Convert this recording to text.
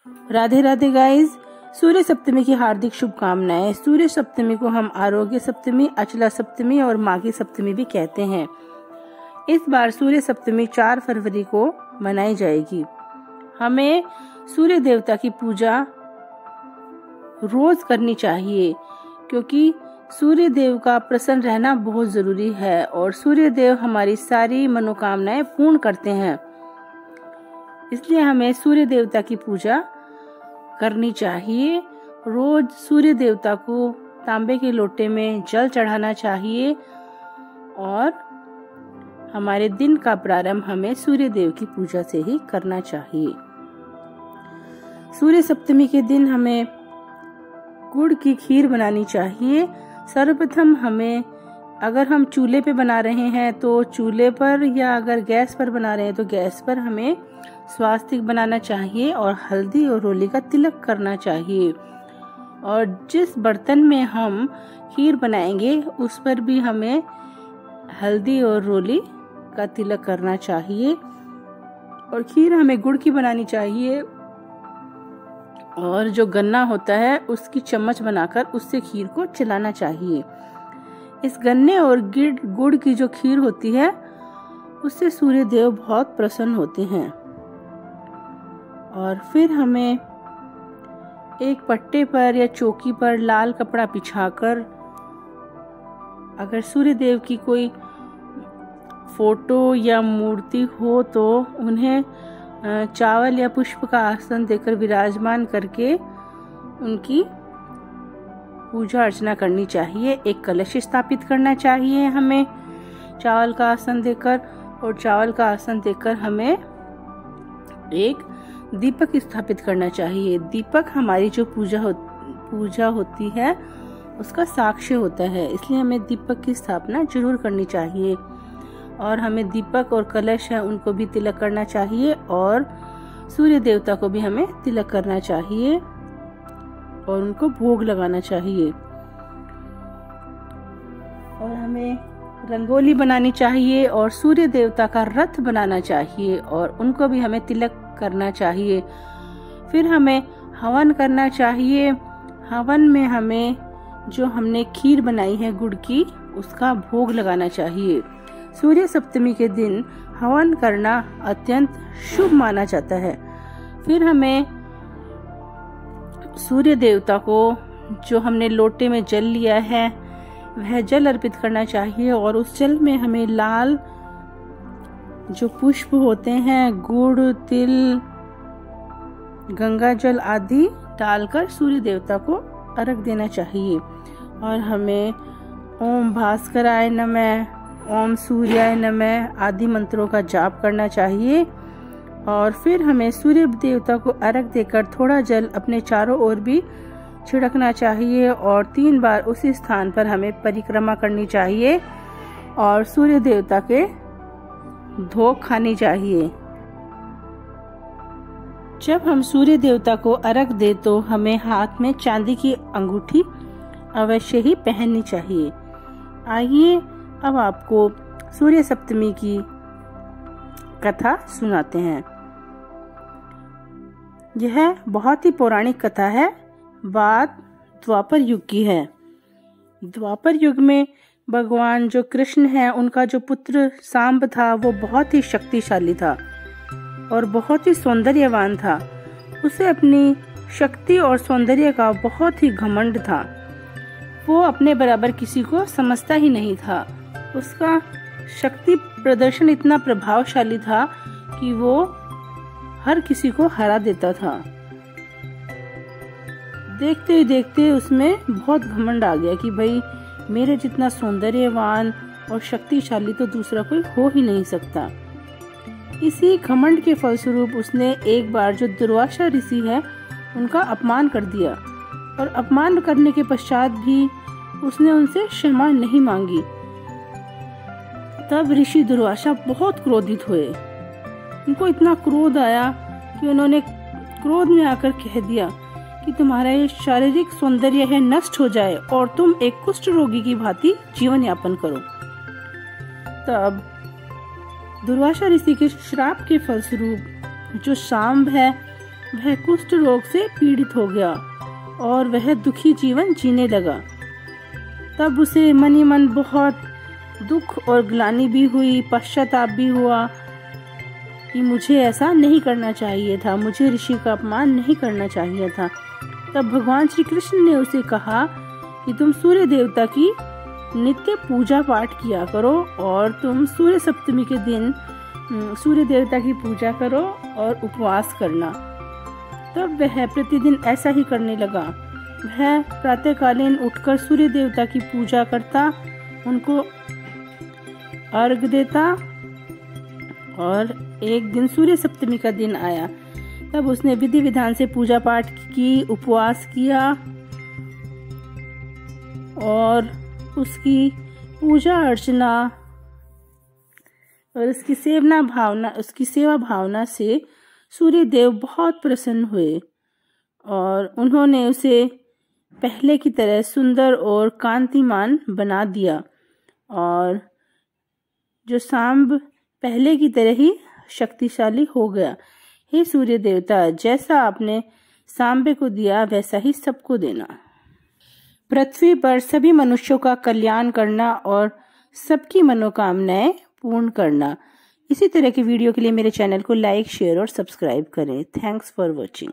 Radhe Radhe guys, सूर्य सप्तमी की हार्दिक शुभकामनाएं। सूर्य सप्तमी को हम आरोग्य सप्तमी, अचला सप्तमी और माघी सप्तमी भी कहते हैं। इस बार सूर्य सप्तमी 4 फरवरी को मनाई जाएगी। हमें सूर्य देवता की पूजा रोज करनी चाहिए, क्योंकि सूर्य देव का प्रसन्न रहना बहुत जरूरी है और सूर्य देव हमारी सारी मनोकामनाएं पूर्ण करते हैं। इसलिए हमें सूर्य देवता की पूजा करनी चाहिए। रोज सूर्य देवता को तांबे के लोटे में जल चढ़ाना चाहिए और हमारे दिन का प्रारंभ हमें सूर्य देव की पूजा से ही करना चाहिए। सूर्य सप्तमी के दिन हमें गुड़ की खीर बनानी चाहिए। सर्वप्रथम हमें, अगर हम चूल्हे पे बना रहे हैं तो चूल्हे पर, या अगर गैस पर बना रहे हैं तो गैस पर हमें स्वास्तिक बनाना चाहिए और हल्दी और रोली का तिलक करना चाहिए। और जिस बर्तन में हम खीर बनाएंगे उस पर भी हमें हल्दी और रोली का तिलक करना चाहिए। और खीर हमें गुड़ की बनानी चाहिए और जो गन्ना होता है उसकी चम्मच बनाकर उससे खीर को चलाना चाहिए। इस गन्ने और गुड़ की जो खीर होती है उससे सूर्य देव बहुत प्रसन्न होते हैं। और फिर हमें एक पट्टे पर या चौकी पर लाल कपड़ा बिछाकर, अगर सूर्य देव की कोई फोटो या मूर्ति हो तो उन्हें चावल या पुष्प का आसन देकर विराजमान करके उनकी पूजा अर्चना करनी चाहिए। एक कलश स्थापित करना चाहिए हमें चावल का आसन देकर, और चावल का आसन देकर हमें एक दीपक स्थापित करना चाहिए। दीपक हमारी जो पूजा होती है उसका साक्ष्य होता है, इसलिए हमें दीपक की स्थापना जरूर करनी चाहिए। और हमें दीपक और कलश है उनको भी तिलक करना चाहिए और सूर्य देवता को भी हमें तिलक करना चाहिए और उनको भोग लगाना चाहिए। और हमें रंगोली बनानी चाहिए और सूर्य देवता का रथ बनाना चाहिए और उनको भी हमें तिलक करना चाहिए। फिर हमें हवन करना चाहिए। हवन में हमें जो हमने खीर बनाई है गुड़ की, उसका भोग लगाना चाहिए। सूर्य सप्तमी के दिन हवन करना अत्यंत शुभ माना जाता है। फिर हमें सूर्य देवता को जो हमने लोटे में जल लिया है वह जल अर्पित करना चाहिए और उस जल में हमें लाल जो पुष्प होते हैं, गुड़, तिल, गंगा जल आदि डालकर सूर्य देवता को अर्घ देना चाहिए। और हमें ओम भास्कराय नमः, ओम सूर्याय नमः आदि मंत्रों का जाप करना चाहिए। और फिर हमें सूर्य देवता को अर्घ देकर थोड़ा जल अपने चारों ओर भी छिड़कना चाहिए और 3 बार उसी स्थान पर हमें परिक्रमा करनी चाहिए और सूर्य देवता के धोख खानी चाहिए। जब हम सूर्य देवता को अर्घ दे तो हमें हाथ में चांदी की अंगूठी अवश्य ही पहननी चाहिए। आइए अब आपको सूर्य सप्तमी की कथा सुनाते हैं। यह बहुत ही पौराणिक कथा है। बात द्वापर युग की है। द्वापर युग में भगवान जो कृष्ण है, उनका जो पुत्र सांब था वो बहुत ही शक्तिशाली था और बहुत ही सौंदर्यवान था। उसे अपनी शक्ति और सौंदर्य का बहुत ही घमंड था। वो अपने बराबर किसी को समझता ही नहीं था। उसका शक्ति प्रदर्शन इतना प्रभावशाली था कि वो हर किसी को हरा देता था। देखते ही देखते उसमें बहुत घमंड आ गया कि भाई मेरे जितना सौंदर्यवान और शक्तिशाली तो दूसरा कोई हो ही नहीं सकता। इसी घमंड के फलस्वरूप उसने एक बार जो दुर्वासा ऋषि है उनका अपमान कर दिया और अपमान करने के पश्चात भी उसने उनसे क्षमा नहीं मांगी। तब ऋषि दुर्वासा बहुत क्रोधित हुए। उनको इतना क्रोध आया कि उन्होंने क्रोध में आकर कह दिया कि तुम्हारा ये शारीरिक सौंदर्य है नष्ट हो जाए और तुम एक कुष्ठ रोगी की भांति जीवन यापन करो। तब दुर्वासा ऋषि के श्राप के फलस्वरूप जो सांब है वह कुष्ठ रोग से पीड़ित हो गया और वह दुखी जीवन जीने लगा। तब उसे मन ही मन बहुत दुख और ग्लानि भी हुई, पश्चाताप भी हुआ कि मुझे ऐसा नहीं करना चाहिए था, मुझे ऋषि का अपमान नहीं करना चाहिए था। तब भगवान श्री कृष्ण ने उसे कहा कि तुम सूर्य देवता की नित्य पूजा पाठ किया करो और तुम सूर्य सप्तमी के दिन सूर्य देवता की पूजा करो और उपवास करना। तब वह प्रतिदिन ऐसा ही करने लगा। वह प्रातःकालीन उठकर सूर्य देवता की पूजा करता, उनको अर्घ देता और एक दिन सूर्य सप्तमी का दिन आया। तब उसने विधि विधान से पूजा पाठ की, उपवास किया और उसकी पूजा अर्चना और उसकी सेवा भावना से सूर्य देव बहुत प्रसन्न हुए और उन्होंने उसे पहले की तरह सुंदर और कांतिमान बना दिया और जो सांब पहले की तरह ही शक्तिशाली हो गया। हे सूर्य देवता, जैसा आपने सांबे को दिया वैसा ही सबको देना। पृथ्वी पर सभी मनुष्यों का कल्याण करना और सबकी मनोकामनाएं पूर्ण करना। इसी तरह की वीडियो के लिए मेरे चैनल को लाइक, शेयर और सब्सक्राइब करें। Thanks for watching.